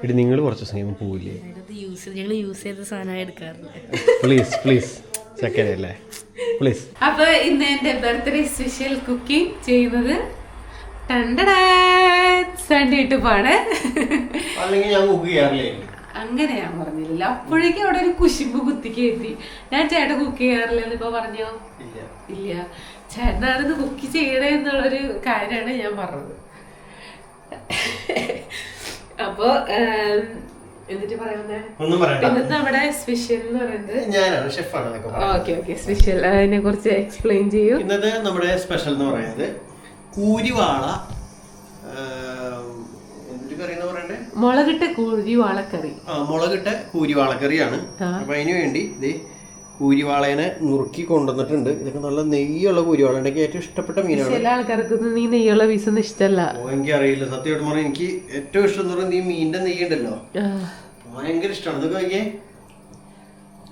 ഇടി നിങ്ങൾ കുറച്ച് സമയം പോവില്ലേ? ഞങ്ങൾ യൂസ് ചെയ്ത സാധനമായി എടുക്കാറുണ്ട്. പ്ലീസ് പ്ലീസ് ചക്കരല്ലേ പ്ലീസ്. അപ്പൊ ഇന്ന് എന്റെ ബർത്ത്ഡേ സ്പെഷ്യൽ കുക്കിംഗ് ചെയ്യുന്നത് സൺഡേ പാടെ. അല്ലെങ്കിൽ ഞാൻ കുക്ക് ചെയ്യാറില്ലേ? അങ്ങനെ ഞാൻ പറഞ്ഞില്ല. അപ്പോഴേക്കും അവിടെ ഒരു കുശിമ്പ് കുത്തി കയറ്റി. ഞാൻ ചേട്ടൻ കുക്ക് ചെയ്യാറില്ലെന്ന് ഇപ്പൊ പറഞ്ഞോ? ഇല്ല, ചേട്ടനാണെന്ന് കുക്ക് ചെയ്യണേ എന്നുള്ളൊരു കാര്യമാണ് ഞാൻ പറഞ്ഞത്. അപ്പൊ എന്നിട്ട് പറയുന്നത് നമ്മുടെ സ്പെഷ്യൽ എന്ന് പറയുന്നത് ഓക്കെ സ്പെഷ്യൽ അതിനെ കുറിച്ച് എക്സ്പ്ലെയിൻ ചെയ്യൂ. ഇന്നത്തെ നമ്മുടെ സ്പെഷ്യൽ എന്ന് പറയുന്നത് കൂരിവാള മുളകിട്ട കൂരിവാളക്കറി. മുളകിട്ട കൂരിവാളക്കറിയാണ്. അപ്പൊ അതിനു വേണ്ടി ഇത് കൂരിവാളേനെ നുറുക്കി കൊണ്ടുവന്നിട്ടുണ്ട്. ഇതൊക്കെ നല്ല നെയ്യുള്ള കൂരിവാള. എനിക്ക് ഏറ്റവും ഇഷ്ടപ്പെട്ട മീനാണ്. ചില ആൾക്കാർക്ക് നീ നെയ്യുള്ള പീസൊന്നും ഇഷ്ടമല്ല. എനിക്കറിയില്ല സത്യമായിട്ട് പറഞ്ഞാൽ. എനിക്ക് ഏറ്റവും ഇഷ്ടം എന്ന് പറയുന്നത് ഈ മീനിന്റെ നെയ്യ് ഉണ്ടല്ലോ, ഭയങ്കര ഇഷ്ടമാണ്. ഇതൊക്കെ നോക്കിയേ,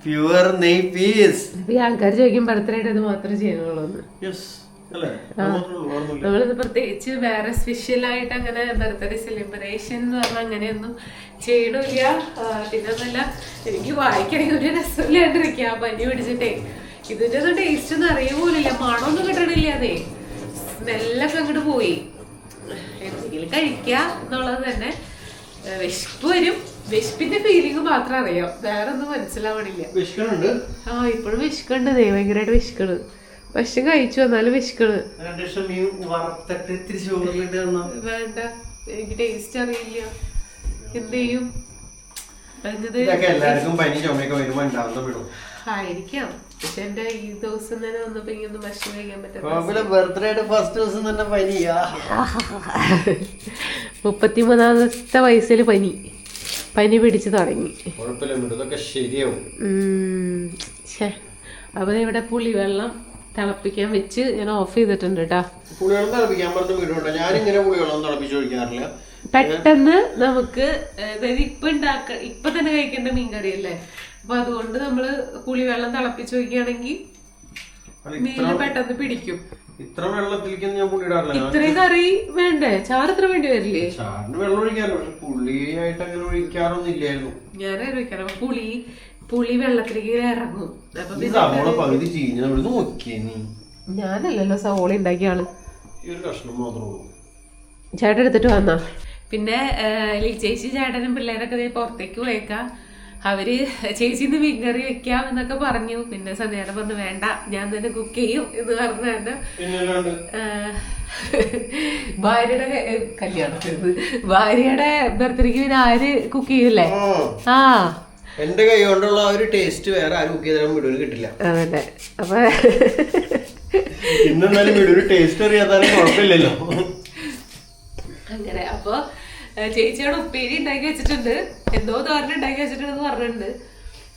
പ്യുവർ നെയ് പീസ്. ആൾക്കാർ ചോദിക്കും ബർത്ത്ഡേ അത് മാത്രമേ ചെയ്യുന്നുള്ളൂ. നമ്മളിത് പ്രത്യേകിച്ച് വേറെ സ്പെഷ്യൽ ആയിട്ട് അങ്ങനെ ബർത്ത്ഡേ സെലിബ്രേഷൻ എന്ന് പറഞ്ഞാൽ അങ്ങനെയൊന്നും ചെയ്യണില്ല. പിന്നെ ഒന്നല്ല, എനിക്ക് വായിക്കണമെങ്കിൽ ഒരു രസമില്ലാണ്ടിരിക്കുക. പനി പിടിച്ചിട്ടേ ഇതിന്റെ ഒന്നും ടേസ്റ്റ് ഒന്നും അറിയാൻ പോലില്ല, മണമൊന്നും കിട്ടണില്ല. അതെ, സ്മെല്ലൊക്കെ അങ്ങോട്ട് പോയി. എന്തെങ്കിലും കഴിക്കുക എന്നുള്ളത് തന്നെ. വിശപ്പ് വരും, വിശപ്പിന്റെ ഫീലിംഗ് മാത്രം അറിയാം, വേറെ ഒന്നും മനസ്സിലാവണില്ല. ഇപ്പോഴും വിശക്കുണ്ട്, ഭയങ്കരമായിട്ട് വിശക്കണ്. പക്ഷെ കഴിച്ചു വന്നാലും വിശക്കണ്. വേണ്ട, എനിക്ക് ടേസ്റ്റ് അറിയില്ല. എന്ത് ചെയ്യും? ആയിരിക്കാം. പക്ഷെ എന്റെ ഈ ദിവസം തന്നെ വന്നപ്പോ ഇങ്ങനെ ഭക്ഷണം കഴിക്കാൻ പറ്റും. 33-ാമത്തെ വയസ്സിൽ പനി പിടിച്ചു തുടങ്ങി. അപ്പൊ ഇവിടെ പുളിവെള്ളം തിളപ്പിക്കാൻ വെച്ച് ഞാൻ ഓഫ് ചെയ്തിട്ടുണ്ട് കേട്ടാ. പെട്ടെന്ന് നമുക്ക് ഇപ്പൊ തന്നെ കഴിക്കേണ്ട മീൻകറി അല്ലേ. അപ്പൊ അതുകൊണ്ട് നമ്മള് പുളിവെള്ളം തിളപ്പിച്ച് വയ്ക്കുകയാണെങ്കിൽ മീന് പെട്ടെന്ന് പിടിക്കും. ഇത്രയും കറി വേണ്ടേ? ചാറ് ഇത്ര വേണ്ടി വരില്ലേ? ഞാൻ ഒഴിക്കാറ്. പുളി വെള്ളത്തിലേക്ക് ഇറങ്ങും. ഞാനല്ലല്ലോ സവോള ഉണ്ടാക്കിയ ആള്. ചേട്ടൻ എടുത്തിട്ട് വന്നാ. പിന്നെ ചേച്ചി ചേട്ടനും പിള്ളേരൊക്കെ പുറത്തേക്ക് പോയേക്കാം. അവര് ചേച്ചിന്ന് മീൻകറി വെക്കാം എന്നൊക്കെ പറഞ്ഞു. പിന്നെ സന്ധ്യയുടെ പറഞ്ഞു വേണ്ട, ഞാൻ തന്നെ കുക്ക് ചെയ്യും എന്ന് പറഞ്ഞാണ്. ഭാര്യയുടെ കല്യാണത്തിന്, ഭാര്യയുടെ ബർത്ത്ഡേക്ക് പിന്നെ ആര് കുക്ക് ചെയ്യൂലേ? ആ, എന്റെ കൈ കൊണ്ടുള്ള ഒരു ടേസ്റ്റ് വേറെ ആരും കുക്ക് ചെയ്താലും വീഡിയോയിൽ കിട്ടില്ല. അതല്ലേ. അപ്പൊ ഇന്നെന്നാലും വീഡിയോ ടേസ്റ്റ് അറിയാത്താലും കുഴപ്പമില്ലല്ലോ. അങ്ങനെ അപ്പൊ ചേച്ചിയോട് ഉപ്പേരി ഉണ്ടാക്കി വെച്ചിട്ടുണ്ട്, എന്തോ തോരൻ ഉണ്ടാക്കി വെച്ചിട്ടുണ്ടെന്ന് പറഞ്ഞിട്ടുണ്ട്.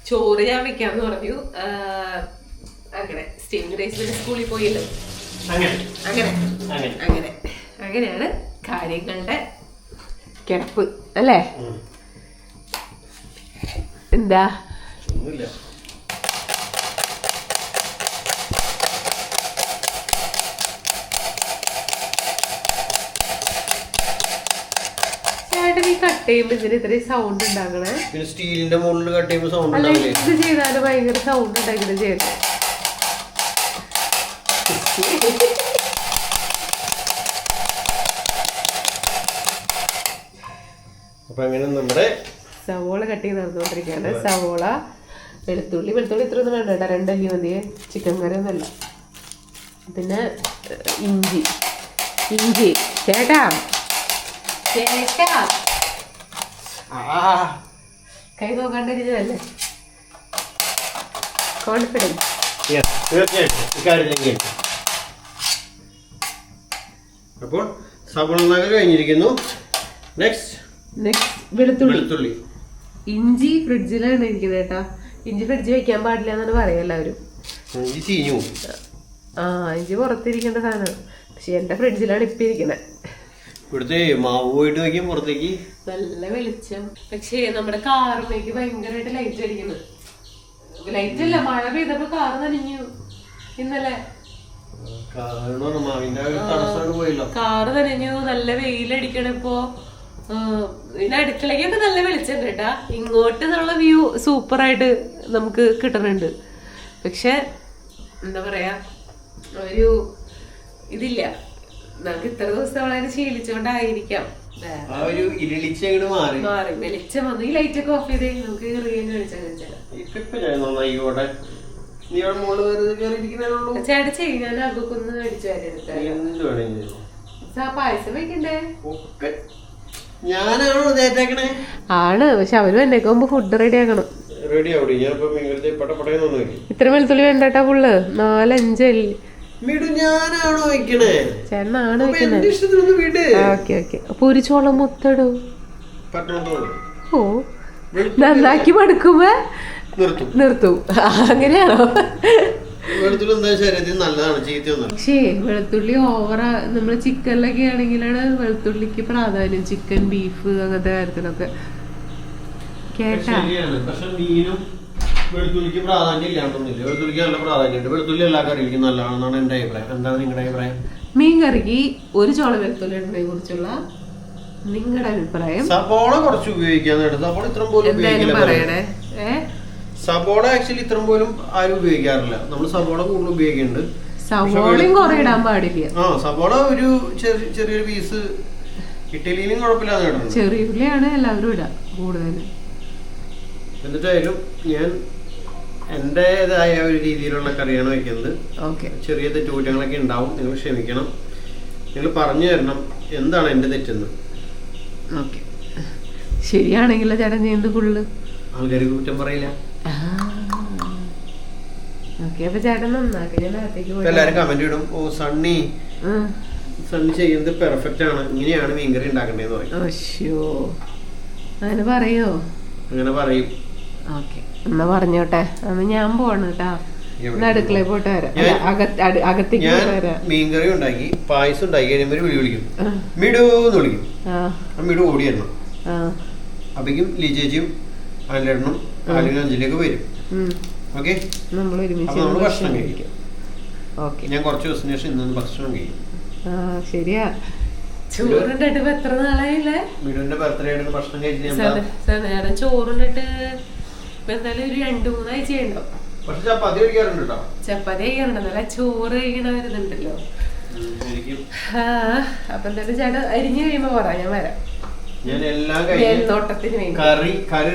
ചോറ് ഞാൻ വെക്കാന്ന് പറഞ്ഞു. അങ്ങനെ സ്റ്റീം റൈസ് സ്കൂളിൽ പോയല്ലോ. അങ്ങനെയാണ് കാര്യങ്ങളുടെ കിടപ്പ് അല്ലേ? എന്താ ചേട്ടൻ ഈ കട്ട് ചെയ്യുമ്പോ ഇതിന് ഇത്രയും സൗണ്ട് ഉണ്ടാക്കണേ? സ്റ്റീലിന്റെ മുകളിൽ കട്ട് ചെയ്യുമ്പോ സൗണ്ട് അല്ല, ഇത് ചെയ്താലും ഭയങ്കര സൗണ്ട് ഉണ്ടാക്കിയിട്ട് ചെയ്യട്ടെ. അപ്പൊ അങ്ങനെ നമ്മുടെ സവോള കട്ട് ചെയ്ത് നടന്നുകൊണ്ടിരിക്കുകയാണ്. സവോള, വെളുത്തുള്ളി ഇത്രയൊന്നും വേണ്ട കേട്ടോ, 2 അല്ലി മതി. ചിക്കൻ കറി ഒന്നല്ല. പിന്നെ ഇഞ്ചി ചേട്ടാ കൈ നോക്കാണ്ടിരിച്ചതല്ലേ? കോൺഫിഡൻസ്. അപ്പോൾ സവോള കഴിഞ്ഞിരിക്കുന്നു. നെക്സ്റ്റ് വെളുത്തുള്ളി. ഇഞ്ചി ഫ്രിഡ്ജിലാണ് ഇരിക്കുന്നത് കേട്ടാ. ഇഞ്ചി ഫ്രിഡ്ജിൽ വെക്കാൻ പാടില്ല എന്നാണ് പറയാ എല്ലാവരും. ഇഞ്ചി പുറത്തിരിക്കേണ്ട സാധനമാണ്. പക്ഷെ എന്റെ ഫ്രിഡ്ജിലാണ് ഇപ്പൊ ഇരിക്കണേ. ഇവിടുത്തെ മാവ് പോയിട്ട് വയ്ക്കും പുറത്തേക്ക്. നല്ല വെളിച്ചം. പക്ഷേ നമ്മുടെ കാറിലേക്ക് ഭയങ്കരമായിട്ട് ലൈറ്റ് അടിക്കുന്നത്. ലൈറ്റ് അല്ല, മഴ പെയ്തപ്പോ കാറ് നനഞ്ഞു ഇന്നലെ. കാറ് നനഞ്ഞു. നല്ല വെയിലടിക്കണിപ്പോ. പിന്നെ അടുക്കളയ്ക്കൊക്കെ നല്ല വെളിച്ചുണ്ട് കേട്ടാ. ഇങ്ങോട്ട് എന്നുള്ള വ്യൂ സൂപ്പറായിട്ട് നമുക്ക് കിട്ടുന്നുണ്ട്. പക്ഷെ എന്താ പറയാ, ഒരു ഇതില്ല. നമുക്ക് ഇത്ര ദിവസം വളരെ ശീലിച്ചുകൊണ്ടായിരിക്കാം മാറി വെളിച്ചം വന്നു. ഈ ലൈറ്റ് ഒക്കെ ഓഫ് ചെയ്തേ നമുക്ക് ചേട്ടാ ചെയ്യും. ഞാൻ അകൊന്ന് മേടിച്ചു പായസം വെക്കണ്ടേ ആണ്. പക്ഷെ അവര് എന്നേക്കുമ്പോ ഫുഡ് റെഡി ആക്കണം. ഇത്ര വെളുത്തുള്ളി വേണ്ടട്ടാ ഫുള്ള് 4-5 അല്ലി ചേട്ടനാണ് വെക്കുന്നത്. Okay okay. പൊരിച്ചോളം മൊത്തടൂ. ഓ നന്നാക്കി മടുക്കുമ്പോ നിർത്തും. അങ്ങനെയാണോ? പക്ഷേ വെളുത്തുള്ളി ഓവറ നമ്മള് ചിക്കനിലൊക്കെ ആണെങ്കിലാണ് വെളുത്തുള്ളിക്ക് പ്രാധാന്യം. ചിക്കൻ, ബീഫ് അങ്ങനത്തെ കാര്യത്തിലൊക്കെ കേട്ടാ. വെളുത്തുള്ളിക്ക് പ്രാധാന്യം ഇല്ലാണ്ടൊന്നുമില്ല. വെളുത്തുള്ളിക്ക് നല്ല പ്രാധാന്യമുണ്ട്. വെളുത്തുള്ളി എല്ലാ കറിയിലേക്കും നല്ലതാണെന്നാണ് എന്റെ അഭിപ്രായം. എന്താണ് നിങ്ങളുടെ അഭിപ്രായം? മീൻ കറിക്ക് ഒരു ചോള വെളുത്തുള്ളി ഇടുന്നതിനെ കുറിച്ചുള്ള നിങ്ങളുടെ അഭിപ്രായം? സബോള കുറച്ച് ഉപയോഗിക്കാന്ന്. സബോള ഇത്രയും പോലും പറയണേ. സബോള ആക്ച്വലി ഇത്രയും പോലും ആരും ഉപയോഗിക്കാറില്ല. നമ്മൾ സബോള കൂടുതൽ ഉപയോഗിക്കുന്നുണ്ട്. സബോളയും കുറെ ഇടാൻ പാടില്ല. സബോള ഒരു ചെറിയൊരു പീസ് ഇഡ്ഡലിയിലും കുഴപ്പമില്ലാതെ ഇടണം. ചെറിയ ഉള്ളിയാണ് എല്ലാവരും ഇടാം കൂടുതലും. എന്നിട്ടായാലും ഞാൻ എന്റേതായ ഒരു രീതിയിലുള്ള കറിയാണ് വെക്കുന്നത്. ചെറിയ തെറ്റുകുറ്റങ്ങളൊക്കെ ഉണ്ടാവും. നിങ്ങൾ ക്ഷമിക്കണം. നിങ്ങൾ പറഞ്ഞു തരണം എന്താണ് എന്റെ തെറ്റെന്ന്. ശരിയാണെങ്കിലോ ചേട്ടൻ ചെയ്യുന്നത് ഫുള്ള് ആൾക്കാർക്ക് കുറ്റം പറയില്ല. എല്ലാരും കമന്റ് ഇടും, ഓ സണ്ണി ചെയ്യുന്നത് പെർഫെക്റ്റ് ആണ്, ഇങ്ങനെയാണ് മീൻകറി ഉണ്ടാക്കണ്ടേന്ന് പറയും. അങ്ങനെ പറയോ? അങ്ങനെ പറയും. എന്നാ പറഞ്ഞോട്ടെ. അന്ന് ഞാൻ പോവാണ് കേട്ടാ. അടുക്കളയിൽ പോയിട്ട് വരാം. അകത്തേക്ക് വരാം. മീൻകറി ഉണ്ടാക്കി പായസം ഉണ്ടാക്കി കഴിയുമ്പോ വിളി വിളിക്കും, മിടുന്ന് വിളിക്കും. മിടു ഓടി വരണം. അപ്പേക്കും ലീചേച്ചിയും അനിലേട്ടനും അല്ലെങ്കിൽ അഞ്ജലിയൊക്കെ വരും. ഓക്കെ, നമ്മള് ഭക്ഷണം കഴിക്കും. ഞാൻ കുറച്ച് ദിവസത്തിന് ശേഷം ഇന്ന് ഭക്ഷണം കഴിക്കും. ശരിയാ. ചോറുണ്ടിട്ട് എത്ര നാളായില്ലേ? മിടുവിന്റെ ബർത്ത്ഡേ ആയിട്ട് ഭക്ഷണം കഴിച്ചിട്ട് ചോറുണ്ടിട്ട് എന്തായാലും ഒരു 2-3 ആഴ്ചയുണ്ടോ. പക്ഷെ ചപ്പാത്തി കഴിക്കാറുണ്ട് കേട്ടോ. ചപ്പാത്തി കഴിക്കാറുണ്ടല്ലോ, ചോറ് കഴിക്കണവരുന്നുണ്ടല്ലോ. അപ്പൊ എന്തായാലും ചേട്ടാ അരിഞ്ഞു കഴിയുമ്പോ പറ, ഞാൻ വരാം. ഞാൻ എല്ലാം കറി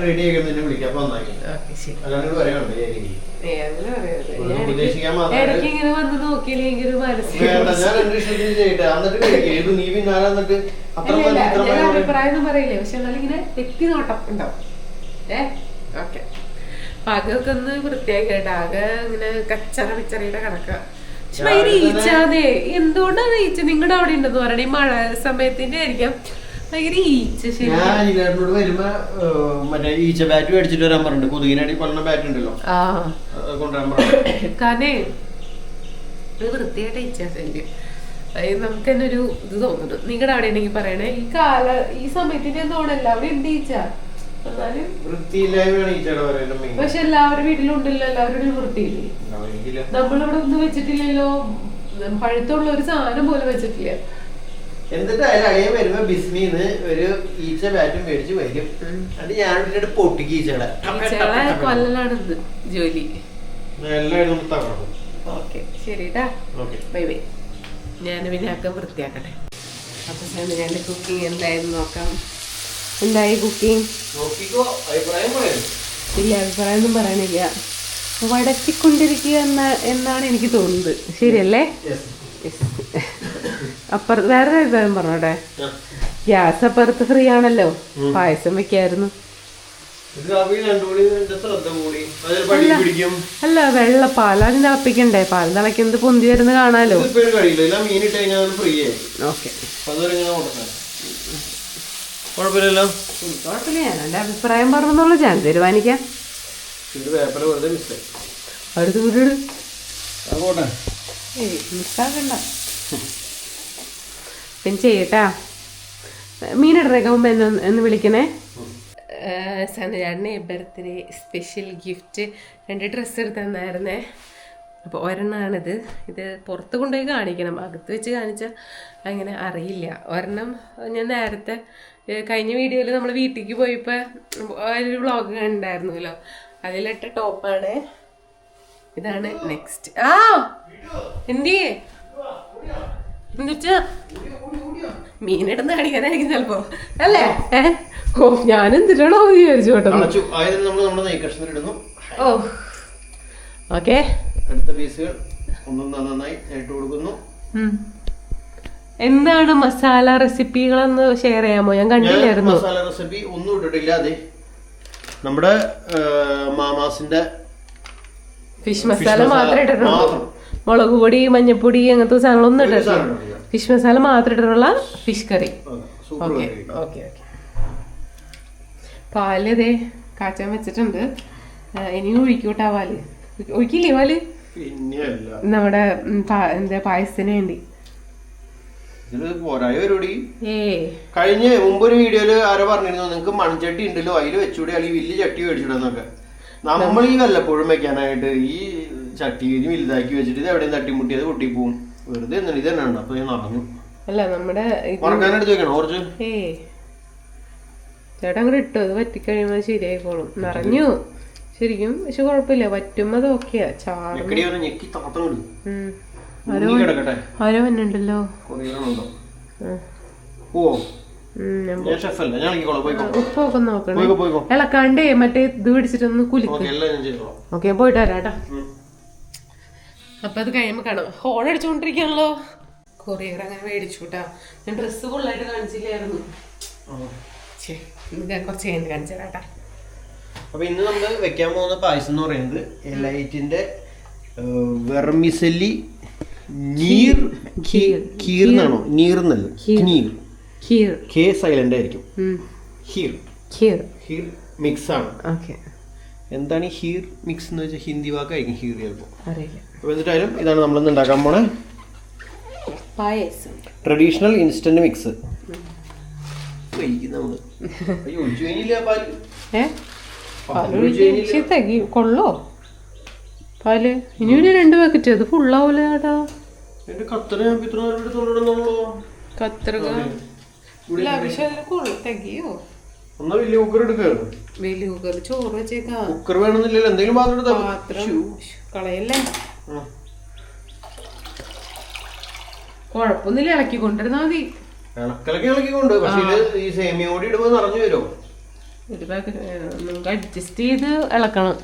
റെഡി ആയി വിളിക്കാം. ഇടയ്ക്ക് ഇങ്ങനെ വന്ന് നോക്കിയില്ലെങ്കിൽ അഭിപ്രായം പറയില്ലേ. പക്ഷെ എന്നാലും ഇങ്ങനെ വ്യക്തി നോട്ടം ഉണ്ടാവും. ഓക്കെ. പകൊക്കെ ഒന്ന് വൃത്തിയാക്കിയിട്ട് ആകെ ഇങ്ങനെ കച്ചറ പിച്ചറയുടെ കണക്കാ. പക്ഷെ ഭയങ്കര ഈച്ചാതെ. എന്തുകൊണ്ടാണ് ഈച്ച നിങ്ങളുടെ അവിടെ ഉണ്ടെന്ന് പറയണേ? ഈ മഴ സമയത്തിന്റെ ആയിരിക്കാം. ഭയങ്കര ഈച്ച. ഞാനോട് വരുമ്പോ മറ്റേ ഈച്ച ബാറ്റ് മേടിച്ചിട്ട് വരാൻ പറഞ്ഞു. കൊതുകിനടി കൊല്ലണ ബാറ്റ് ഉണ്ടല്ലോ, കൊണ്ടുവരാൻ പറഞ്ഞു. കാരണേ വൃത്തിയായിട്ട് ഈച്ച ശല്യം നമുക്ക് തന്നെ ഒരു ഇത് തോന്നുന്നു. നിങ്ങളുടെ അവിടെ ഉണ്ടെങ്കിൽ പറയണേ. ഈ സമയത്തിന്റെ തോന്നല്ല അവിടെ ഉണ്ട് ഈച്ച. പക്ഷെ എല്ലാവരും വീട്ടിലുണ്ടല്ലോ, എല്ലാവരുടെ വൃത്തിയില്ലേ. നമ്മളിവിടെ ഒന്നും വെച്ചിട്ടില്ലല്ലോ. പഴുത്തുള്ള ഒരു സാധനം പോലും വെച്ചിട്ടില്ല. എന്നിട്ടായാലും അളിയൻ വരുമ്പോ ബിസ്മിന്ന് ഒരു ഈച്ച ബാറ്റും മേടിച്ച് വരും. അത് ഞാൻ പൊട്ടിക്ക് ഈച്ചകളെ കൊല്ലലാണ് ജോലി. എല്ലാവരും തകർക്കും. ഓക്കെ ശരിട്ടാ, ബൈ ബൈ. ഞാൻ പിന്നെ ഒക്കെ വൃത്തിയാക്കട്ടെ. അപ്പൊ ഞാൻ കുക്കിംഗ് എന്തായാലും നോക്കാം. എന്തായി കുക്കിംഗ്? ഇല്ല, അഭിപ്രായം ഒന്നും പറയാനില്ല. വടക്കിക്കൊണ്ടിരിക്കുക എന്നാണ് എനിക്ക് തോന്നുന്നത്. ശരിയല്ലേ? വേറെ അഭിപ്രായം പറഞ്ഞോട്ടെ. ഗ്യാസ് അപ്പുറത്ത് ഫ്രീ ആണല്ലോ, പായസം വെക്കായിരുന്നു. അല്ല, വെള്ള പാലാണ് തിളപ്പിക്കണ്ടേ? പാൽ തിളക്കുന്നത് പൊന്തി വരുന്ന കാണാലോ. ഓക്കെ, കുഴപ്പമില്ല. ഞാൻ എന്റെ അഭിപ്രായം പറഞ്ഞോളൂ, ഞാൻ തീരുമാനിക്കാം. അടുത്ത് വിട്, മിസ്സാക്കണ്ട. പിന്നെ ചെയ്യട്ടാ. മീനിടറേക്ക് മുമ്പ് എന്ന് വിളിക്കണേ. സനചാടിന് ബർത്ത്ഡേ സ്പെഷ്യൽ ഗിഫ്റ്റ് 2 ഡ്രസ്സ് എടുത്ത് തന്നായിരുന്നേ. അപ്പോൾ ഒരെണ്ണമാണിത്. ഇത് പുറത്ത് കൊണ്ടുപോയി കാണിക്കണം, അകത്ത് വെച്ച് കാണിച്ചാൽ അങ്ങനെ അറിയില്ല. ഒരെണ്ണം ഞാൻ നേരത്തെ കഴിഞ്ഞ വീഡിയോയിൽ നമ്മൾ വീട്ടിലേക്ക് പോയപ്പോൾ ഒരു വ്ളോഗ് ഉണ്ടായിരുന്നല്ലോ, അതിലിട്ട ടോപ്പാണ്. ഇതാണ് നെക്സ്റ്റ്. ആ എന്തിയേ എന്നുവെച്ചാ മീനിടുന്ന കാണിക്കാനായിരിക്കും ചിലപ്പോ അല്ലേ? ഓ ഞാൻ എന്തിനാണോ വിചാരിച്ചു കേട്ടോ. ഓ ഓക്കെ. അടുത്ത പീസുകൾ നന്നായി ഇട്ട് കൊടുക്കുന്നു. എന്താണ് മസാല റെസിപ്പികളെന്ന് ഷെയർ ചെയ്യാമോ? ഞാൻ കണ്ടില്ലായിരുന്നു. മസാല റെസിപ്പി ഒന്നും ഇട്ടിട്ടില്ല. അതെ, നമ്മുടെ മാമാസിന്റെ ഫിഷ് മസാല മാത്രമേ ഇട്ടിട്ടുള്ളൂ. മുളക് പൊടി, മഞ്ഞപ്പൊടി അങ്ങനത്തെ സാധനങ്ങളൊന്നും ഇട്ടിട്ടില്ല. ഫിഷ് മസാല മാത്രം ഇട്ടിട്ടുള്ള fish curry. Okay okay okay. പാല് ഇതേ കാച്ചാൻ വെച്ചിട്ടുണ്ട്. ഇനിയും ഒഴിക്കൂട്ടാ പാല്. ഒഴിക്കില്ലേ പാല്? നമ്മുടെ എന്താ പായസത്തിന് വേണ്ടി. കഴിഞ്ഞ മുമ്പൊരു വീഡിയോയില് ആരോ പറഞ്ഞിരുന്നു നിങ്ങൾക്ക് മൺചട്ടി ഉണ്ടല്ലോ അതിൽ വെച്ചൂടെ, അല്ലെങ്കിൽ വലിയ ചട്ടി മേടിച്ചിടുന്നൊക്കെ. നമ്മൾ ഈ വല്ലപ്പോഴും വെക്കാനായിട്ട് ഈ ചട്ടി വലുതാക്കി വെച്ചിട്ട് ഇത് എവിടെയും തട്ടിമുട്ടിയത് പൊട്ടിപ്പോവും. വെറുതെ എന്താണ് ഇത് തന്നെ ഉണ്ട്. അപ്പൊ ഞാൻ നടന്നു അല്ല നമ്മുടെ ഉറക്കാനായിട്ട് വെക്കണം കുറച്ച്. ചേട്ടാ അങ്ങോട്ട് ഇട്ടു. അത് വറ്റിക്കഴിയുമ്പോൾ ശരിയായിക്കോളും. നിറഞ്ഞു ശരിക്കും, പക്ഷെ കുഴപ്പമില്ല. വറ്റുമ്പോ അത് ഓക്കെയാ. ആരോ വന്നുണ്ടല്ലോ. ഉപ്പൊക്കെ നോക്കണേ. ഇളക്കാണ്ടേ മറ്റേ ഇത് പിടിച്ചിട്ടൊന്ന് കുലിക്കും. ഓക്കെ പോയിട്ട് വരാട്ടാ. അപ്പൊ അത് കഴിയുമ്പോ കാണാം. ഹോൺ അടിച്ചുകൊണ്ടിരിക്കാണല്ലോ. കൊറിയർ അങ്ങനെ മേടിച്ചു കേട്ടാ. ഞാൻ ഡ്രസ്സ് ഫുള്ളായിട്ട് കാണിച്ചില്ലായിരുന്നു. കുറച്ച് കഴിഞ്ഞ് കാണിച്ചു തരാട്ടാ. അപ്പൊ ഇന്ന് നമ്മൾ വെക്കാൻ പോകുന്ന പായസം എന്ന് പറയുന്നത് എലൈറ്റിന്റെ വെർമിസെല്ലി ഖീർ എന്നാണോ? നീർ എന്നല്ല, നീർ. കെ സൈലന്റ് ആയിരിക്കും. ഹീർ മിക്സ് ആണ്. എന്താണ് ഈ ഹീർ മിക്സ് എന്ന് വെച്ചാൽ? ഹിന്ദി വാക്കായിരിക്കും ഹീർ ചിലപ്പോ. അപ്പൊ എന്നിട്ടായാലും ഇതാണ് നമ്മളിന്ന് ഉണ്ടാക്കാൻ പോണേ പായസം. Traditional instant mix. കൊള്ളോ പാല്? ഇനി ഒരു 2 പാക്കറ്റ്. അത് ഫുള്ളാവൂല ചേട്ടാ. കത്തറക തികയോ? വലിയ കുക്കർ ചോറ് വെച്ചേക്കാ. കുക്കർ വേണമെന്നില്ലല്ലോ, എന്തെങ്കിലും പാത്രം കളയല്ലേ. കൊഴപ്പൊന്നുമില്ല, ഇളക്കിക്കൊണ്ടിരുന്നാ മതി. ഇളക്കിക്കൊണ്ട്. പക്ഷേ ഈ സേമിയ കൂടി ഇടുമ്പോ നിറഞ്ഞു വരുമോ? നമുക്ക് അഡ്ജസ്റ്റ് ചെയ്ത് ഇളക്കണം.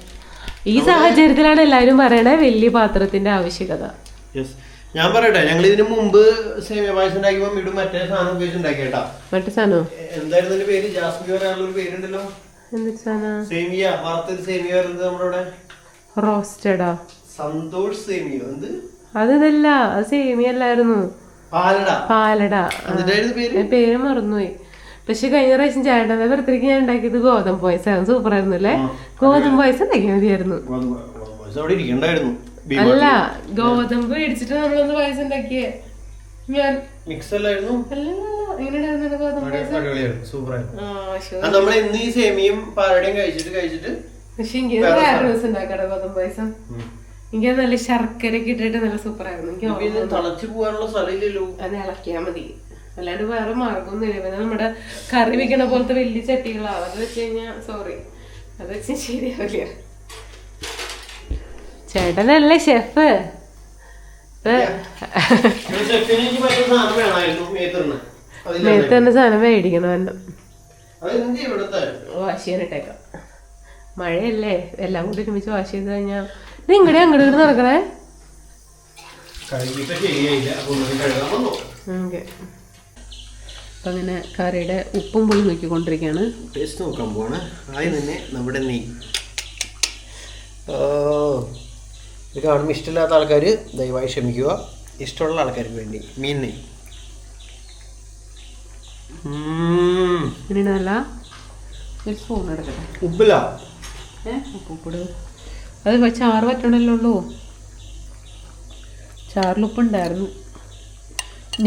ഈ സാഹചര്യത്തിലാണ് എല്ലാവരും പറയണേ വലിയ പാത്രത്തിന്റെ ആവശ്യകത. ഞാൻ പറയട്ടെ, ഞങ്ങൾ ഇതിനു മുമ്പ് സേമിയ പായസം ഉണ്ടാക്കിയപ്പോ വീടും മറ്റേ സാധനം ഉപയോഗിച്ചുണ്ടാക്കിയേട്ടാ. മറ്റേ സാധനം എന്തായിരുന്നു അതിന്റെ പേര്? ജാസ്മിൻ പറയാനുള്ളൊരു പേരുണ്ടല്ലോ. എന്തൊരു സാധനം? സേമിയ, വാർത്തൊരു സേമിയ വരുന്നത് നമ്മുടെ ഇവിടെ. റോസ്റ്റഡാ? സന്തോഷ് സേമിയ. എന്ത്? അതല്ല, അത് സേമിയ അല്ലായിരുന്നു, പാലട. പേര് മറന്നുപോയി. പക്ഷെ കഴിഞ്ഞ പ്രാവശ്യം ചേട്ടന്റെ ബർത്ത്ഡേക്ക് ഞാൻ ഉണ്ടാക്കിയത് ഗോതമ്പ് പായസം. സൂപ്പർ ആയിരുന്നു അല്ലേ? ഗോതമ്പ് പായസം ഉണ്ടാക്കിയാൽ മതിയായിരുന്നു. അല്ല, ഗോതമ്പ് മേടിച്ചിട്ട് നമ്മളൊന്ന് പായസം ഉണ്ടാക്കിയേ. ഞാൻ മിക്സ് അല്ലായിരുന്നു. എങ്ങനെയായിരുന്നു ഗോതമ്പ് പായസം? പക്ഷെ എനിക്ക് വേറെ ദിവസം ഉണ്ടാക്കാടെ ഗോതമ്പ് പായസം. എനിക്ക് നല്ല ശർക്കര ഒക്കെ ഇട്ടിട്ട് നല്ല സൂപ്പർ ആയിരുന്നു. അത് ഇളക്കിയാ മതി, അല്ലാണ്ട് വേറെ മാർഗമൊന്നുമില്ല. പിന്നെ നമ്മുടെ കറി വെക്കണ പോലത്തെ വലിയ ചട്ടികളാ, അത് വെച്ച് കഴിഞ്ഞാൽ സോറി, അത് വെച്ച് ശരിയാവില്ല. ചേട്ടനല്ലേ ഷെഫ്. നേരത്തെ തന്നെ സാധനം മേടിക്കണമല്ലോ. വാഷ് ചെയ്യാനിട്ടേക്കാം. മഴയല്ലേ, എല്ലാം കൂടി ഒരുമിച്ച് വാഷ് ചെയ്ത് കഴിഞ്ഞാൽ ഇത് ഇങ്ങടെ അങ്ങോട്ട് നടക്കണേ. ഓക്കെ. അപ്പം അങ്ങനെ കറിയുടെ ഉപ്പും പുളി നോക്കിക്കൊണ്ടിരിക്കുകയാണ്. ടേസ്റ്റ് നോക്കാൻ പോവാണ്. ആദ്യം തന്നെ നമ്മുടെ നെയ്യ്. ഇത് കാണുമ്പോൾ ഇഷ്ടമില്ലാത്ത ആൾക്കാർ ദയവായി ക്ഷമിക്കുക. ഇഷ്ടമുള്ള ആൾക്കാർക്ക് വേണ്ടി മീൻ നെയ്യ്. ഇങ്ങനെയല്ല, ഒരു സ്പൂൺ എടുക്കട്ടെ. ഉപ്പില്ല, ഉപ്പിട്. അത് ചാറ് പറ്റണല്ലോ ഉള്ളൂ. ചാറിൽ ഉപ്പുണ്ടായിരുന്നു.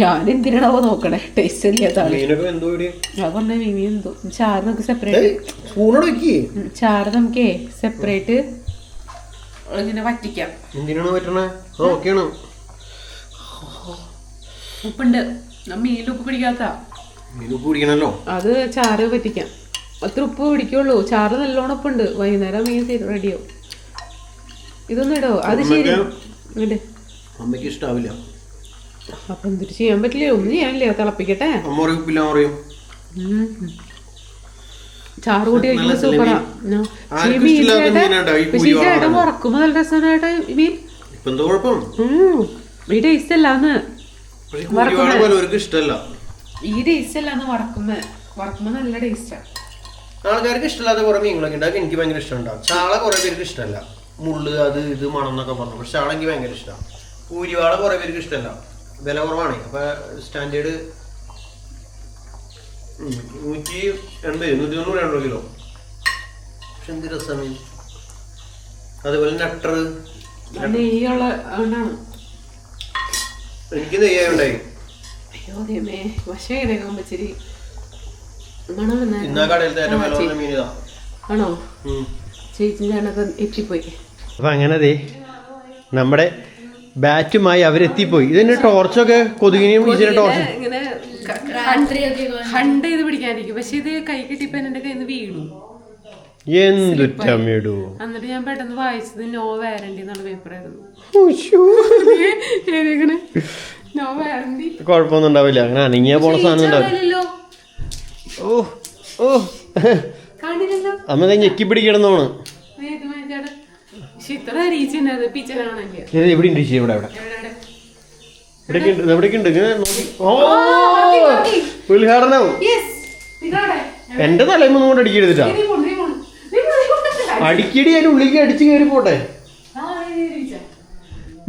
ഞാൻ എന്തിനാണാവോ നോക്കണേ, ടേസ്റ്റ് ഇല്ലാത്ത ആള്. ഞാൻ പറഞ്ഞ മീൻ എന്തോ. ചാറ് നമുക്ക് സെപ്പറേറ്റ്, ചാറ് നമുക്കേ സെപ്പറേറ്റ് ഇങ്ങനെ വറ്റിക്കാം. ഉപ്പുണ്ട്, മീനിൽ ഉപ്പ് പിടിക്കാത്ത. മീൻ ഉപ്പ് പിടിക്കണല്ലോ. അത് ചാറ് പറ്റിക്കാം. അത്ര ഉപ്പ് പിടിക്കുള്ളൂ. ചാറ് നല്ലോണം ഉപ്പുണ്ട്. വൈകുന്നേരം മീൻ റെഡിയാവും. ഇതൊന്നും ഇടോ? അത് ശരി. അമ്മയ്ക്ക് ഇഷ്ടാവില്ല. അപ്പൊ എന്തിട്ട് ചെയ്യാൻ പറ്റില്ല? ഒന്നും ചെയ്യാനില്ല. തിളപ്പിക്കട്ടെ. ചാറ് കൂട്ടി കഴിക്കുമ്പോ സൂപ്പറാ. ചേട്ടൻ വറക്കുമ്പോ നല്ല രസമായിട്ട് മീൻ. ഈ ടേസ്റ്റ് അല്ലാന്ന് ഈ ടേസ്റ്റ് അല്ലാന്ന് വറക്കുമ്പോ നല്ല ടേസ്റ്റാ. ആൾക്കാർക്ക് ഇഷ്ടമില്ലാത്ത കുറെ മീനുകളൊക്കെ ഉണ്ടാക്കി. എനിക്ക് ഭയങ്കര ഇഷ്ടമുണ്ടാവും. ചാള കുറെ പേർക്ക് ഇഷ്ടമല്ല. മുള്ള് അത് ഇത് മണം എന്നൊക്കെ പറഞ്ഞു. പക്ഷെ ചാള എനിക്ക് ഭയങ്കര ഇഷ്ടമാണ്. കൂരിവാള കുറെ പേർക്ക് ഇഷ്ടമല്ല. വില കുറവാണ്. അപ്പൊ സ്റ്റാൻഡേർഡ് 180-190 കിലോ. പക്ഷെ എന്ത് രസമാണ്. അതുപോലെ നട്ടർ നെയ്യുള്ള എനിക്ക് നെയ്യായുണ്ടായി. അയ്യോ ദൈവമേ, വശം ഇടകുമ്പച്ചിരി ഇന്നാ കടയിലത്തെ ഏറ്റവും വില കുറഞ്ഞ മീൻ ഇതാ. ആണോ? ചേച്ചിന്റെ കണക്ക് എത്തിപ്പോയി. അപ്പൊ അങ്ങനെ ദേ നമ്മുടെ ബാറ്റുമായി അവരെത്തിപ്പോയി. ഇതിന്റെ ടോർച്ചൊക്കെ കൊതുകിനെയും ടോർച്ച് ഇങ്ങനെ ഹണ്ട് ചെയ്ത് പിടിക്കാനിരിക്കും. പക്ഷെ ഇത് കൈ കിട്ടിയപ്പോ എന്റെ കയ്യിൽ നിന്ന് വീണു. എന്തുട്ടമ്മേടൂ. എന്നിട്ട് ഞാൻ പെട്ടെന്ന് വായിച്ചത് നോ വാറന്റി എന്നുള്ള പേപ്പറായിരുന്നു. No warranty. കുഴപ്പമൊന്നും ഉണ്ടാവില്ല. അങ്ങനെ അനങ്ങിയാ പോണ സാധനം ഉണ്ടാവില്ല. ഓ ഓ അമ്മ ഞെക്കി പിടിക്കണമെന്നാണ്. എവിടെ ഉണ്ട് ചേച്ചി? ഇവിടെ എവിടേക്ക് ഉണ്ട്? ഉദ്ഘാടനം എന്റെ തലയൊന്നും കൊണ്ട് അടിക്കരുതിട്ടാ. അടിക്കടി അതിന് ഉള്ളിലേക്ക് അടിച്ചു കയറി പോട്ടെ.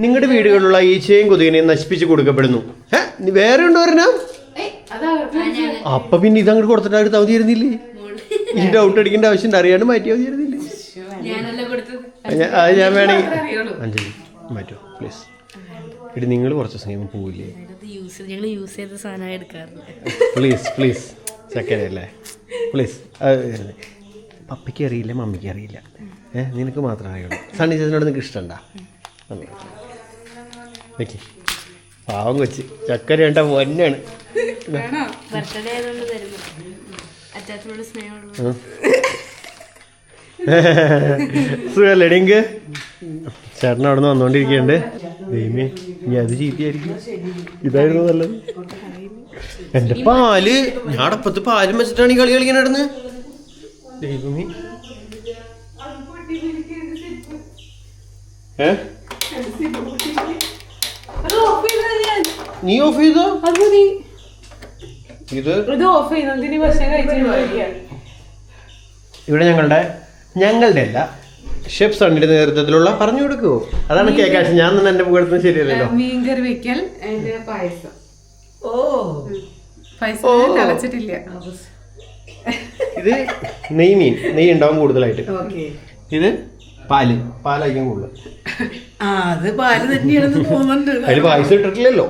നിങ്ങളുടെ വീടുകളിലുള്ള ഈച്ചയും കൊതുകിനെയും നശിപ്പിച്ച് കൊടുക്കപ്പെടുന്നു. വേറെ ഉണ്ടോ പറഞ്ഞാ? അപ്പൊ പിന്നെ ഇതങ്ങോട്ട് കൊടുത്തിട്ട് അടുത്ത് അവധിയിരുന്നില്ലേ? ഈ ഡൗട്ട് അടിക്കേണ്ട ആവശ്യം അറിയാണ്ട് മാറ്റി അവധിയിരുന്നില്ലേ? അത് ഞാൻ വേണമെങ്കിൽ അഞ്ജലി മാറ്റോ പ്ലീസ്. ഇടി നിങ്ങൾ കുറച്ച് സമയം പോവില്ലേ? Please please. ചക്കരയല്ലേ പ്ലീസ്. പപ്പയ്ക്ക് അറിയില്ല, മമ്മിക്ക് അറിയില്ല. നിനക്ക് മാത്രമേ അറിയുള്ളൂ. സണ്ണി ചേച്ചനോട് നിനക്ക് ഇഷ്ടമുണ്ടാ? ഓക്കെ. പാവം കൊച്ച് ചക്കര കണ്ട പൊന്നാണ്. സുഖല്ലേ എനിക്ക്? ചേട്ടൻ അവിടെ നിന്ന് വന്നോണ്ടിരിക്കണ്ട്. ദൈവമേ, ഇനി അത് ചീത്തയായിരിക്കും. ഇതായിരുന്നു നല്ലത്. എന്റെ പാല് ഞാൻ അടപ്പത്ത് പാലും വെച്ചിട്ടാണ് ഈ കളി കളിക്കണ. ദൈവമേ, നീ ഓഫ് ചെയ്തോ? ഇവിടെ ഞങ്ങളുടെ അല്ല, ഷെഫ് സണ്ണിയുടെ നേതൃത്വത്തിലുള്ള പറഞ്ഞു കൊടുക്കുവോ? അതാണ് കേക്കാശ്. ഞാൻ തന്നെ എന്റെ മുഖത്ത് ശരിയല്ലല്ലോ. മീൻകറി വെക്കൽ, പായസം. തിളച്ചിട്ടില്ല. ഇത് നെയ്യ് ഉണ്ടാവും കൂടുതലായിട്ട്. ഇത് പാലായിരിക്കും കൂടുതൽ. അത് പാല് തന്നെയാണെന്ന് തോന്നുന്നുണ്ട്. അതിൽ പായസം ഇട്ടിട്ടില്ലല്ലോ.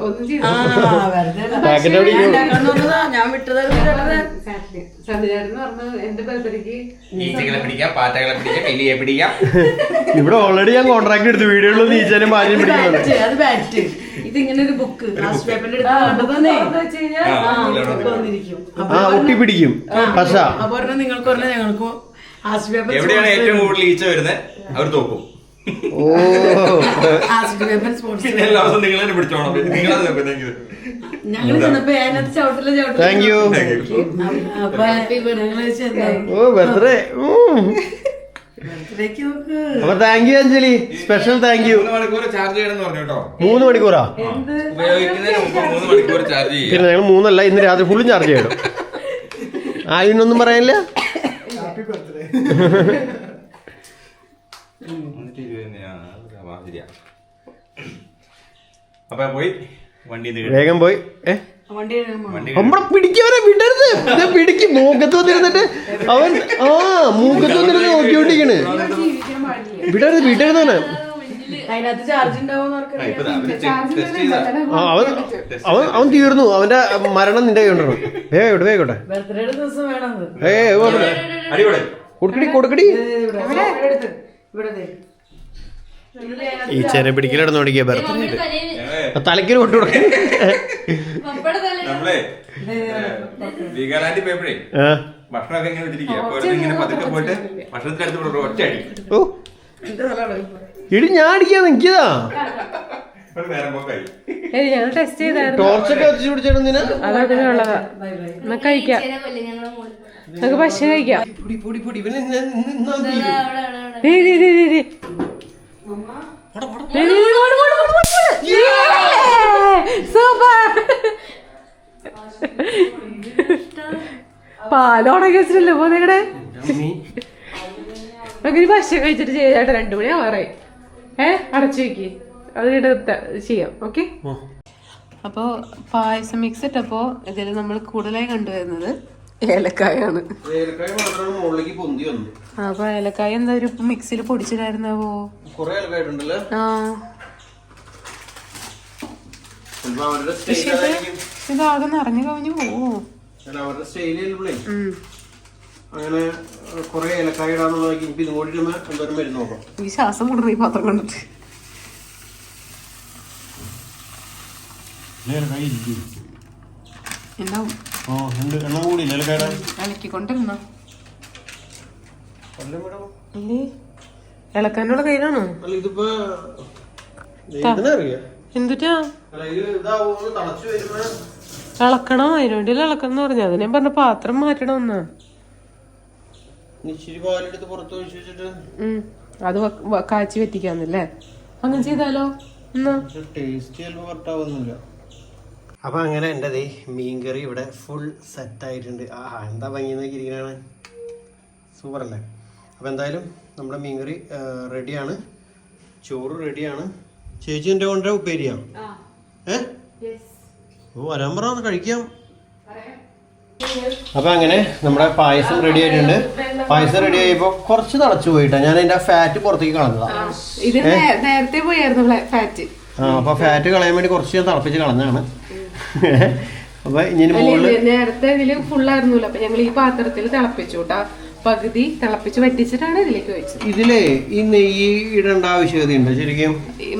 ഞാൻ വിട്ടത് ഇവിടെ ഓൾറെഡി ഞാൻ കോൺട്രാക്ട് എടുത്തു. വീഡിയോയിൽ നീച്ചാലും പാലും പിടിക്കുന്നത്. അത് ബാറ്റ്. ഇതിങ്ങനെ ഒരു ബുക്ക് ഒട്ടി പിടിക്കും. പക്ഷേ അപ്പൊ നിങ്ങൾക്ക് പറഞ്ഞ ഞങ്ങൾക്കും എവിടെയാണ് ഏറ്റവും കൂടുതൽ ഈച്ച വരുന്നത് അവർ തോക്കും. നിങ്ങൾ തന്നെ പിടിച്ചോണം. Thank you. അപ്പൊ thank you Anjali. Special thank you. 3 മണിക്കൂർ ചാർജ് ചെയ്യണമെന്ന് പറഞ്ഞു കേട്ടോ. 3 മണിക്കൂറാ? ഉപയോഗിക്കുന്നതിന് മുമ്പ് 3 മണിക്കൂർ ചാർജ് ചെയ്യും. പിന്നെ ഞങ്ങൾ 3 ഇന്ന് രാത്രി ഫുള്ളും ചാർജ് ചെയ്യണം. ആയിനൊന്നും പറയാനില്ല. അപ്പൊ പോയി വണ്ടി വേഗം പോയി. നമ്മളെ പിടിക്കവരെ വിടരുത്. പിടിക്കും. മൂക്കത്ത് വന്നിരുന്നിട്ട് അവൻ മൂക്കത്ത് വന്നിരുന്ന് നോക്കിക്കൊണ്ടിരിക്കണ്. വിടരുതാണ്. അവൻ തീർന്നു. അവന്റെ മരണം നിന്റെ കൈകൊണ്ടാണ്. വേഗോട്ടെ. കൊടുക്കടി. ഈ ചെന പിടിക്കലെടുന്ന് നോക്കിയ ബർത്ത്ഡേ തലയ്ക്കൊരു കൊട്ടു കൊടുക്കും. വീഗാലാൻഡിൽ പോയപ്പോഴേ ഭക്ഷണമൊക്കെ ഇങ്ങനെ വെച്ചിരിക്കുക. അപ്പൊ ഇങ്ങനെ പതുക്കെ പോയിട്ട് ഭക്ഷണത്തിന്റെ അടുത്ത് ഒറ്റ അടി. ഓ ഇടി ഞാൻ അടിക്കാൻ നിൽക്കിയതാ. ഒരു നേരം പോക്കായി. ഞങ്ങൾ ടെസ്റ്റ് ചെയ്തായിരുന്നു. ടോർച്ചൊക്കെ കത്തിച്ചു പിടിച്ചേടുന്നില്ല. അതതിനുള്ളതാ. എന്നാ കഴിക്കാം, നമുക്ക് ഭക്ഷണം കഴിക്കാം. പാലോടൊക്കെ വെച്ചിട്ടല്ലേ പോന്നേക്കടെ. നമുക്കൊരു ഭക്ഷണം കഴിച്ചിട്ട് ചെയ്തായിട്ട് 2 മണി ആവാറായി. അടച്ചു വെക്ക്, അത് ചെയ്യാം. ഓക്കെ. അപ്പോൾ പായസം മിക്സ് ഇട്ടപ്പോ ഇതിൽ നമ്മൾ കൂടുതലായി കണ്ടുവരുന്നത് ഏലക്കായാണ്. അപ്പൊ ഏലക്കായ എന്താ ഒരു മിക്സിയിൽ പൊടിച്ചിട്ടായിരുന്നാവോ? ആ ഇതാകെ നിറഞ്ഞു കവിഞ്ഞു പോവോ? ഈ ശ്വാസം മുടങ്ങി ഈ പാത്രം കണ്ടിട്ട്. ഇളക്കിക്കൊണ്ടിരുന്നോ? ഇല്ലേ, ഇളക്കാനുള്ള കയ്യിലാണോ? എന്തുട്ടാ ഇളക്കണം? അതിനുവേണ്ടി ഇളക്കണം പറഞ്ഞു. അതിനെ പറഞ്ഞ പാത്രം മാറ്റണം എന്നാ. അത് കാച്ചി വെറ്റിക്കാന്നല്ലേ? അങ്ങനെ ചെയ്താലോ? അപ്പൊ അങ്ങനെ എൻ്റെ മീൻകറി ഇവിടെ ഫുൾ സെറ്റ് ആയിട്ടുണ്ട്. എന്താ ഭംഗി നോക്കിയിരിക്കണാണ്, സൂപ്പർ അല്ലേ? അപ്പൊ എന്തായാലും നമ്മുടെ മീൻകറി റെഡിയാണ്, ചോറ് റെഡിയാണ്. ചേച്ചി എൻ്റെ കൊണ്ടേ ഉപ്പേരിയാ? ഓ വരാൻ പറ, കഴിക്കാം. അപ്പൊ അങ്ങനെ നമ്മുടെ പായസം റെഡി ആയിട്ടുണ്ട്. പായസം റെഡി ആയപ്പോ കുറച്ച് തിളച്ചു പോയിട്ടാ, ഞാൻ അതിന്റെ ഫാറ്റ് പുറത്തേക്ക് കളഞ്ഞതാ. നേരത്തെ പോയായിരുന്നു ഫാറ്റ്. അപ്പൊ ഫാറ്റ് കളയാൻ വേണ്ടി കുറച്ച് ഞാൻ തിളപ്പിച്ച് കളഞ്ഞാണ്. അപ്പൊ ഇനി നേരത്തെ ഇതില് ഫുള്ളായിരുന്നല്ലോ. അപ്പൊ ഞങ്ങൾ ഈ പാത്രത്തിൽ തിളപ്പിച്ചു കേട്ടാ, പകുതി തിളപ്പിച്ച് വറ്റിച്ചിട്ടാണ് ഇതിലേക്ക് വെച്ചത്. ഇതിലേ ഈ നെയ്യ് ഇടേണ്ട ആവശ്യകതയുണ്ടോ ശരിക്കും?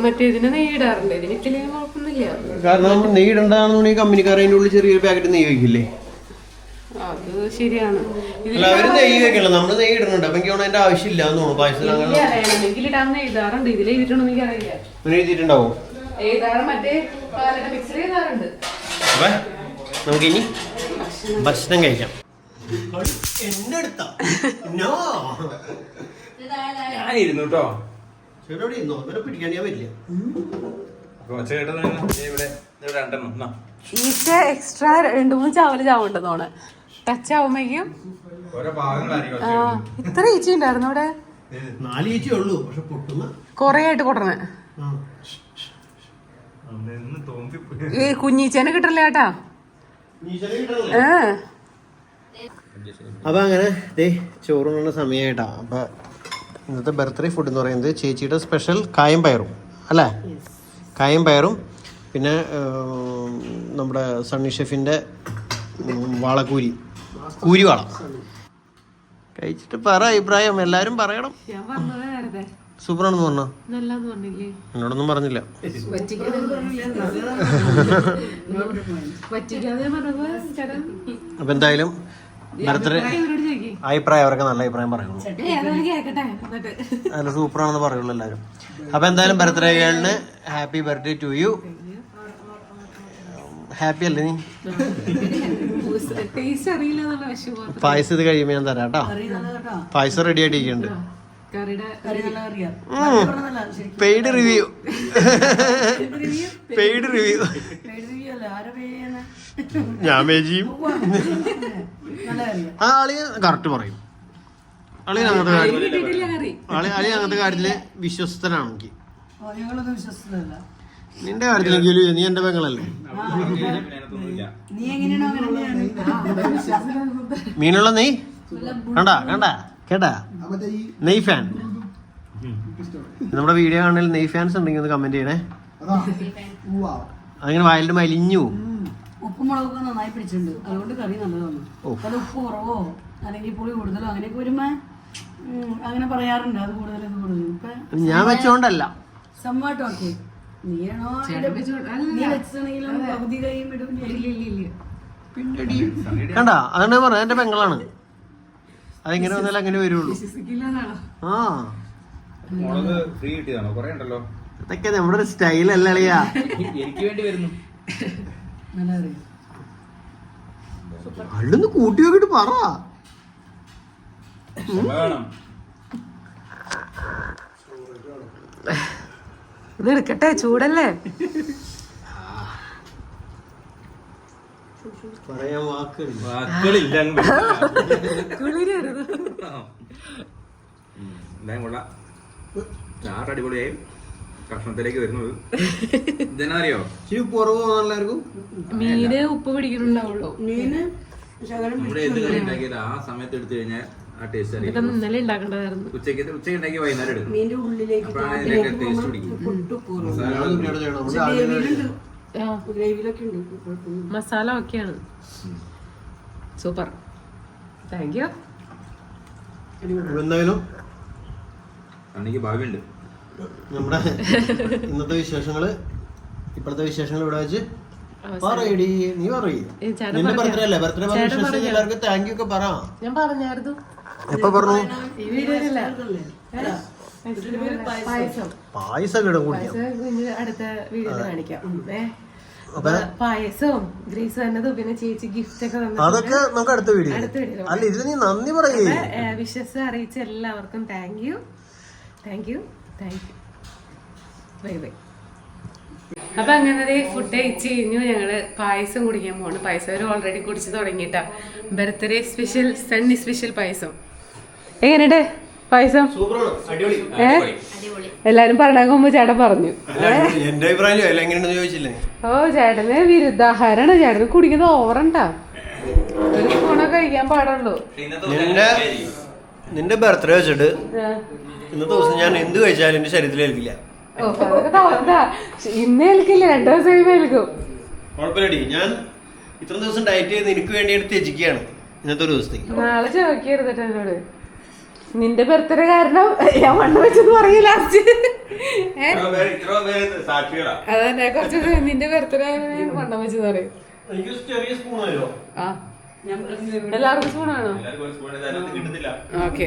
മറ്റേ ഇതിന് നെയ്യ് ഇടാറുണ്ട്, ഇതിന് ഇത്തിരി കുഴപ്പമൊന്നുമില്ല. കാരണം നെയ്യ് ഇടണ്ടെന്നുണ്ടെങ്കിൽ കമ്പനിക്കാർ അതിൻ്റെ ഉള്ളിൽ ചെറിയൊരു പാക്കറ്റ് നെയ്യ് വെക്കില്ലേ? അത് ശരിയാണ്. അല്ല അവര് നെയ്യ് വെക്കണല്ലോ, നമ്മള് നെയ്യ് ഇടുന്നുണ്ട്. അപ്പൊ എനിക്ക് അതിന്റെ ആവശ്യമില്ല എന്ന് തോന്നുന്നു. പായസം ഇടാന്ന് എഴുതാറുണ്ട്, ഇതിൽ എഴുതിയിട്ടുണ്ടോ എനിക്ക് അറിയില്ല. എഴുതിയിട്ടുണ്ടാവും. മറ്റേ മിക്സർ എഴുതാറുണ്ട്. അപ്പൊ നമുക്കിനി ഭക്ഷണം കഴിക്കാം. ഞാനിരുന്നു കേട്ടോ. പിടിക്കാൻ ഞാൻ പറ്റില്ല. ഈച്ച എക്സ്ട്രാ 2-3 ചാവണ്ടെന്നോണ്. ടച്ച് ആവുമ്പോഴേക്കും ഇത്ര ഈച്ച ഉണ്ടായിരുന്നു അവിടെ. 4 ഈച്ചയേ ഉള്ളൂ, പക്ഷെ പൊട്ടുന്ന കൊറേ ആയിട്ട് പൊട്ടണേ. ഈ കുഞ്ഞീച്ചേനെ കിട്ടില്ല കേട്ടാ. അപ്പൊ അങ്ങനെ ചോറുണ്ണുന്ന സമയമായിട്ടാ. അപ്പൊ ഇന്നത്തെ ബർത്ത്ഡേ ഫുഡ് എന്ന് പറയുന്നത് ചേച്ചിയുടെ സ്പെഷ്യൽ കായം പയറും അല്ലേ? കായം പയറും പിന്നെ നമ്മുടെ സണ്ണി ഷെഫിന്റെ വാളക്കൂരി, കൂരിവാള കഴിച്ചിട്ട് പറ അഭിപ്രായം. എല്ലാരും പറയണം. സൂപ്പറാണെന്ന് പറഞ്ഞോ? എന്നോടൊന്നും പറഞ്ഞില്ല. അപ്പൊ എന്തായാലും ബർത്ത്ഡേ അഭിപ്രായം അവരൊക്കെ നല്ല അഭിപ്രായം പറയുള്ളൂ. നല്ല സൂപ്പറാണെന്ന് പറയുള്ളൂ എല്ലാവരും. അപ്പൊ എന്തായാലും ബർത്ത്ഡേ ഗേളിന് happy birthday to you. Happy അല്ലേ നീ? പായസം ഇത് കഴിയുമ്പോ ഞാൻ തരാം കേട്ടോ. പായസം റെഡി ആയിട്ടിരിക്കുന്നുണ്ട്. Paid review. Paid review. ഞാൻ മേജിയും ആളി കറക്റ്റ് പറയും. അളി അങ്ങനത്തെ കാര്യത്തില് വിശ്വസ്തനാണെങ്കിൽ. നിന്റെ കാര്യത്തിലെങ്കിലും നീ എന്റെ പെങ്ങളല്ലേ? മീനുള്ള നെയ് കേട്ടാ നെയ് ഫാൻ. നമ്മുടെ വീഡിയോ കാണാൻ നെയ് ഫാൻസ് ഉണ്ടെങ്കിൽ ഒന്ന് കമന്റ് ചെയ്യണേ. അങ്ങനെ വയലിന്റെ മലിഞ്ഞു. ഉപ്പുമുളകൊക്കെ നന്നായി പിടിച്ചിട്ടുണ്ട്, അതുകൊണ്ട് കറി നല്ലതാണ്. അത് ഉപ്പ് കുറവോ അല്ലെങ്കിൽ പുളി കൂടുതലോ അങ്ങനെയൊക്കെ വരുമ്പോ അങ്ങനെ പറയാറുണ്ട്. അത് കൂടുതലൊക്കെ കൂടുതൽ ഞാൻ വെച്ചോണ്ടല്ല സമ്മട്ടോ. ഓക്കെ, നീയാണോ നീ വെച്ചാണെങ്കിലും പകുതി കൈയും ഇടും. പിന്നടി കണ്ട അതാണ് പറഞ്ഞത്, എന്റെ പെങ്ങളാണ്. അതെങ്ങനെ വന്നാലും അങ്ങനെ വരുള്ളൂ. ആ മുളക് ഫ്രീ കിട്ടിയതാണോ? കുറെ ഉണ്ടല്ലോ. അതൊക്കെ നമ്മുടെ ഒരു സ്റ്റൈലല്ല അളിയാ. എനിക്ക് വേണ്ടി വരുന്നു. അള്ളൊന്ന് കൂട്ടി നോക്കിട്ട് പറ. വേണം. ഇത് എടുക്കട്ടെ, ചൂടല്ലേ. പറയാൻ വാക്കുകളില്ല. വാക്കുകളില്ല. കുളിരരുത്. എന്തായാലും കൊള്ളാം. ചാറ് അടിപൊളിയായി. കഷ്ണത്തിലേക്ക് വരുന്നത് ഇതെന്നറിയോ? ഇച്ചിരി കുറവ് എല്ലാവർക്കും. മീന് ഉപ്പ് പിടിക്കുന്നുണ്ടാവുള്ളൂ. മീന് ശകലം നമ്മുടെ എന്ത് കറി ഉണ്ടാക്കിയത് ആ സമയത്ത് എടുത്തു കഴിഞ്ഞാൽ ആ ടേസ്റ്റ് അറിയാം. ഇതൊക്കെ ഇന്നലെ ഉണ്ടാക്കേണ്ടതായിരുന്നു. ഉച്ചയ്ക്ക് ഉണ്ടാക്കി വൈകുന്നേരം എടുക്കും. മീന്റെ ഉള്ളിലേക്ക് അപ്പോഴാണ് ഇതിന്റെ ടേസ്റ്റ് പിടിക്കും. ഗ്രേവിയിലൊക്കെ ഉണ്ട് കുഴപ്പമൊന്നും. മസാല ഒക്കെയാണ്. Super, thank you. എന്തായാലും എനിക്ക് ഭാവിയുണ്ട്. നമ്മുടെ ഇന്നത്തെ വിശേഷങ്ങള്, ഇപ്പോഴത്തെ വിശേഷങ്ങൾ ഇവിടെ വെച്ച് പറയടി. നീ പറയൂ. നിന്റെ ബർത്ത്ഡേ അല്ലേ? ബർത്ത്ഡേ പറഞ്ഞ എല്ലാവർക്കും താങ്ക് യു ഒക്കെ പറ. ഞാൻ പറഞ്ഞായിരുന്നു. എപ്പൊ പറഞ്ഞു? ഈ വീഡിയോയിലല്ല. പായസം പായസം ഇടം കുടിക്കാം. അടുത്ത വീഡിയോയിൽ കാണിക്കാം. പായസവും ഗ്രേസ് തന്നതും പിന്നെ ചേച്ചി ഗിഫ്റ്റ് ഒക്കെ അതൊക്കെ നമുക്ക് അടുത്ത വീഡിയോ. അല്ല ഇതിൽ നീ നന്ദി പറയേ. വിശ്വസ് അറിയിച്ച എല്ലാവർക്കും thank you, thank you, thank you. Bye bye. അപ്പൊ അങ്ങനെ ഫുഡ് കഴിച്ച് കഴിഞ്ഞു. ഞങ്ങള് പായസം കുടിക്കാൻ പോണ്. പായസം അവർ ഓൾറെഡി കുടിച്ചു തുടങ്ങിട്ടാ. ബർത്ത്ഡേ സ്പെഷ്യൽ, സണ്ണി സ്പെഷ്യൽ പായസം. എങ്ങനെയുണ്ട് പായസം? എല്ലാരും പറഞ്ഞാകുമ്പോ ചേട്ടൻ പറഞ്ഞു. എന്റെ അഭിപ്രായം എങ്ങനെയാണെന്ന് ചോദിച്ചില്ലേ? ഓ ചേട്ടന് വിരുദ്ധാഹാരാണ്. ചേട്ടന് കുടിക്കുന്നത് ഓവറണ്ടാ. ഒരു സ്പൂണൊക്കെ കഴിക്കാൻ പാടുള്ളൂ. നിന്റെ ബർത്ത്ഡേ വെച്ചിട്ട് ഇന്നത്തെ ദിവസം ഞാൻ എന്ത് കഴിച്ചാലും എന്റെ ശരീരത്തിൽ ഏൽക്കില്ല. ഓ അതൊക്കെ തോന്നാ. ഇന്ന് ഏൽക്കില്ല, 2 ദിവസം കഴിയുമ്പോ ഏൽക്കും. കുഴപ്പമില്ലടി, ഞാൻ ഇത്ര ദിവസം ഡയറ്റ് ചെയ്ത് എനിക്ക് വേണ്ടി എടുത്ത് ത്യജിക്കുകയാണ് ഇന്നത്തെ ഒരു ദിവസത്തേക്ക്. നാളെ ചോദിക്കരുത് എന്നോട്. നിന്റെ ബർത്ത്ഡേ കാരണം ഞാൻ മണ്ണ് വെച്ചെന്ന് പറയും ലാസ്റ്റ്. അതന്നെ, കുറച്ച് നിന്റെ ബർത്ത്ഡേ മണ്ണം വെച്ചെന്ന് പറയും. ചെറിയ സ്പൂൺ ആയോ? ആ എല്ലാവർക്കും സ്പൂണാണോ? ഓക്കെ.